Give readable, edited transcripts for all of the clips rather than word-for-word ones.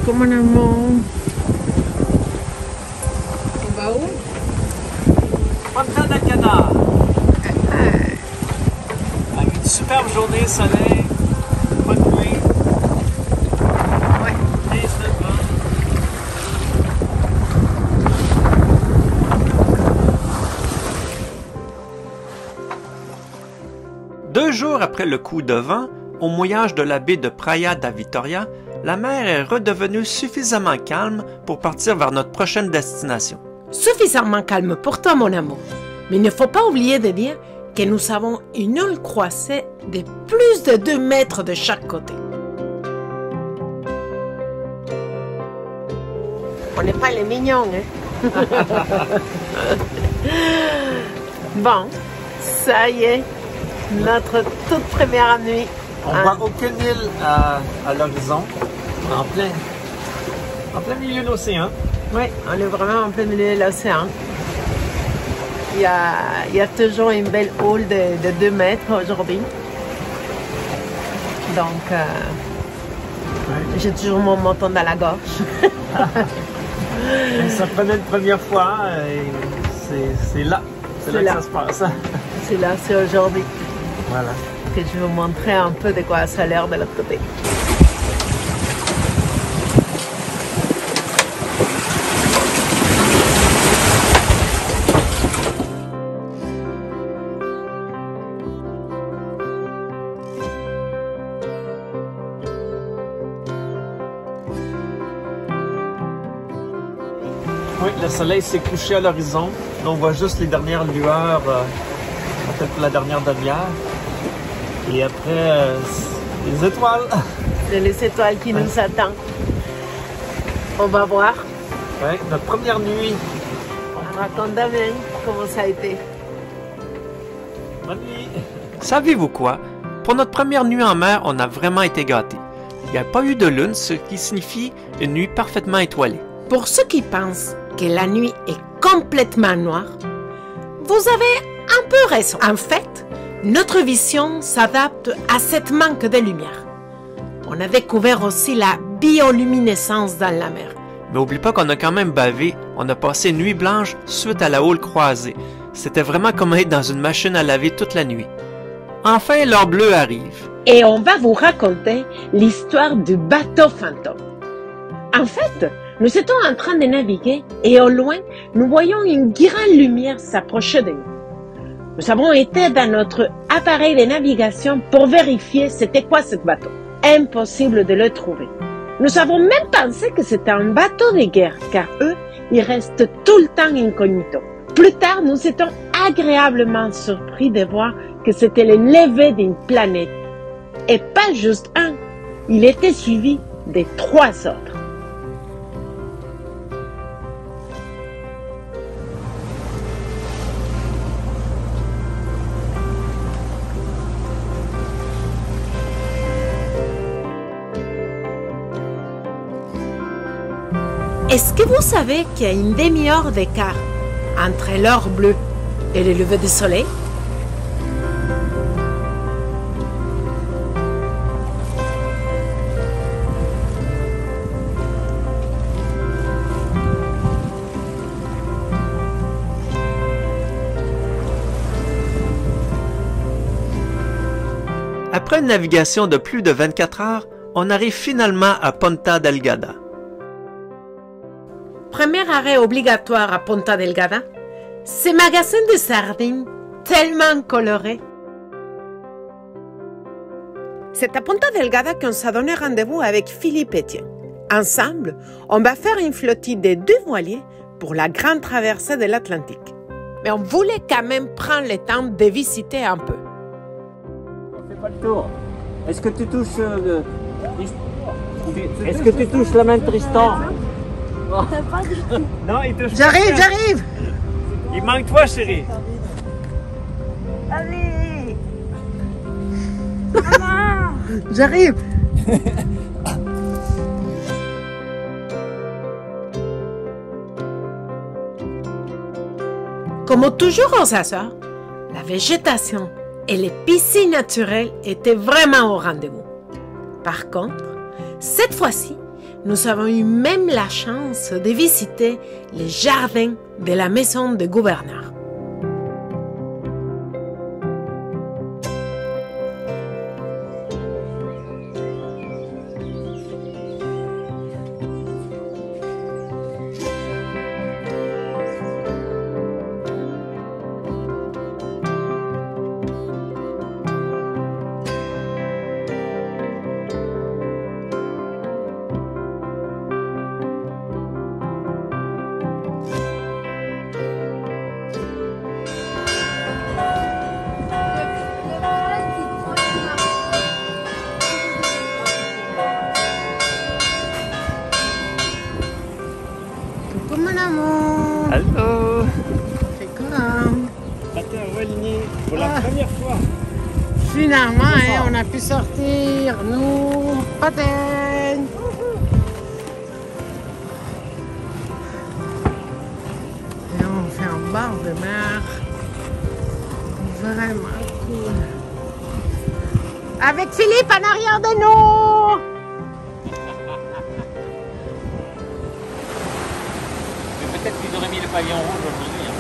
Coucou mon amour. On va où? Punta Delgada. Avec une superbe journée, soleil, pas de pluie. Ouais. Deux jours après le coup de vent, au mouillage de la baie de Praia da Vitória, la mer est redevenue suffisamment calme pour partir vers notre prochaine destination. Suffisamment calme pour toi mon amour. Mais il ne faut pas oublier de dire que nous avons une houle croisée de plus de 2 mètres de chaque côté. On n'est pas les mignons, hein? Bon, ça y est, notre toute première nuit. On voit aucune île à l'horizon, en plein milieu de l'océan. Oui, on est vraiment en plein milieu de l'océan. Il y a toujours une belle houle de 2 mètres aujourd'hui. Donc, j'ai toujours mon menton dans la gorge. Ça prenait une première fois et c'est là. C'est là que ça se passe. C'est là, c'est aujourd'hui. Voilà. Que je vais vous montrer un peu de quoi ça a l'air de l'autre côté. Oui, le soleil s'est couché à l'horizon. On voit juste les dernières lueurs, peut-être pour la dernière demi-heure. Et après, les étoiles. C'est les étoiles qui nous attendent. On va voir. Oui, notre première nuit. Raconte Damien comment ça a été. Bonne nuit. Savez-vous quoi? Pour notre première nuit en mer, on a vraiment été gâtés. Il n'y a pas eu de lune, ce qui signifie une nuit parfaitement étoilée. Pour ceux qui pensent que la nuit est complètement noire, vous avez un peu raison. En fait, notre vision s'adapte à cette manque de lumière. On a découvert aussi la bioluminescence dans la mer. Mais oublie pas qu'on a quand même bavé. On a passé une nuit blanche suite à la houle croisée. C'était vraiment comme être dans une machine à laver toute la nuit. Enfin, l'heure bleue arrive. Et on va vous raconter l'histoire du bateau fantôme. En fait, nous étions en train de naviguer et au loin, nous voyons une grande lumière s'approcher de nous. Nous avons été dans notre appareil de navigation pour vérifier c'était quoi ce bateau. Impossible de le trouver. Nous avons même pensé que c'était un bateau de guerre, car eux, ils restent tout le temps incognito. Plus tard, nous étions agréablement surpris de voir que c'était le lever d'une planète. Et pas juste un, il était suivi de 3 autres. Est-ce que vous savez qu'il y a une demi-heure d'écart entre l'heure bleue et le lever du soleil? Après une navigation de plus de 24 heures, on arrive finalement à Punta Delgada. Premier arrêt obligatoire à Punta Delgada, ces magasins de sardines tellement colorés. C'est à Punta Delgada qu'on s'est donné rendez-vous avec Philippe Etienne. Ensemble, on va faire une flottille de 2 voiliers pour la grande traversée de l'Atlantique. Mais on voulait quand même prendre le temps de visiter un peu. Fais pas le tour. Est-ce que tu touches Est-ce que tu touches la main de Tristan? Non, il touche. J'arrive! Il manque toi, chérie. Allez! J'arrive! Comme toujours aux Açores, la végétation et les piscines naturelles étaient vraiment au rendez-vous. Par contre, cette fois-ci, nous avons eu même la chance de visiter les jardins de la maison du gouverneur. Coucou mon amour. Allô. C'est comme. Patin aligné pour la première fois. Finalement, hein, on a pu sortir, nous, patins. Et on fait un bord de mer. Vraiment cool. Avec Philippe en arrière de nous. Mais peut-être qu'ils auraient mis le pavillon rouge aujourd'hui. Hein.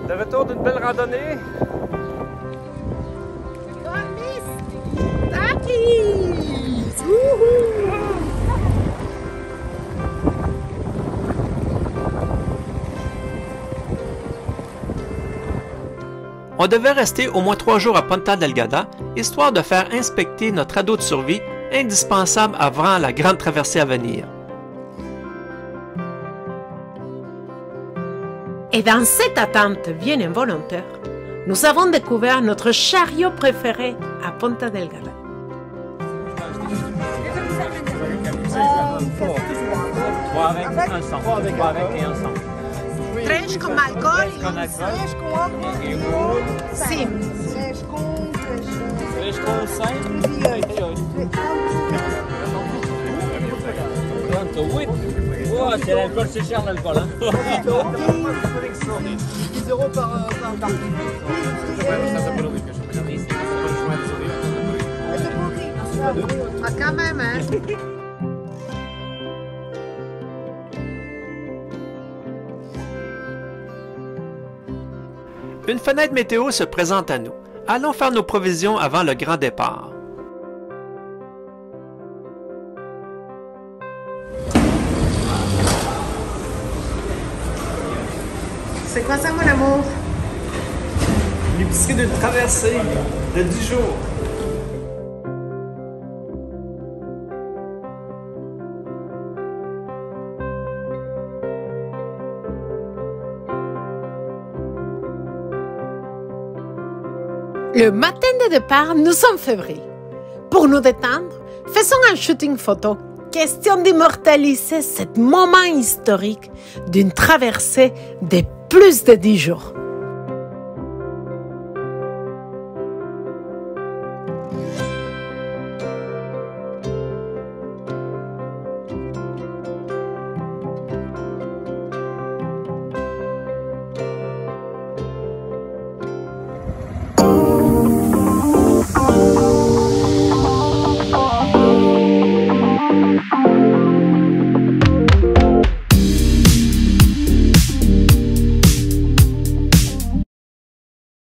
De retour d'une belle randonnée. On devait rester au moins 3 jours à Ponta Delgada, histoire de faire inspecter notre radeau de survie, indispensable avant la grande traversée à venir. Et dans cette attente bien involontaire, nous avons découvert notre chariot préféré à Ponta Delgada. 3 avec un sang. 3 avec et un sang. 3 com alcohol e 3 com álcool sim. 3 com 5 e 8. Pronto, 8. Oh, c'est l'alcool, c'est cher l'alcool. Hein. 10 euros par carte. Ah, quand même, hein? Une fenêtre météo se présente à nous. Allons faire nos provisions avant le grand départ. C'est quoi ça, mon amour? L'épicerie d'une traversée de 10 jours. Le matin de départ, nous sommes février. Pour nous détendre, faisons un shooting photo. Question d'immortaliser ce moment historique d'une traversée de plus de 10 jours.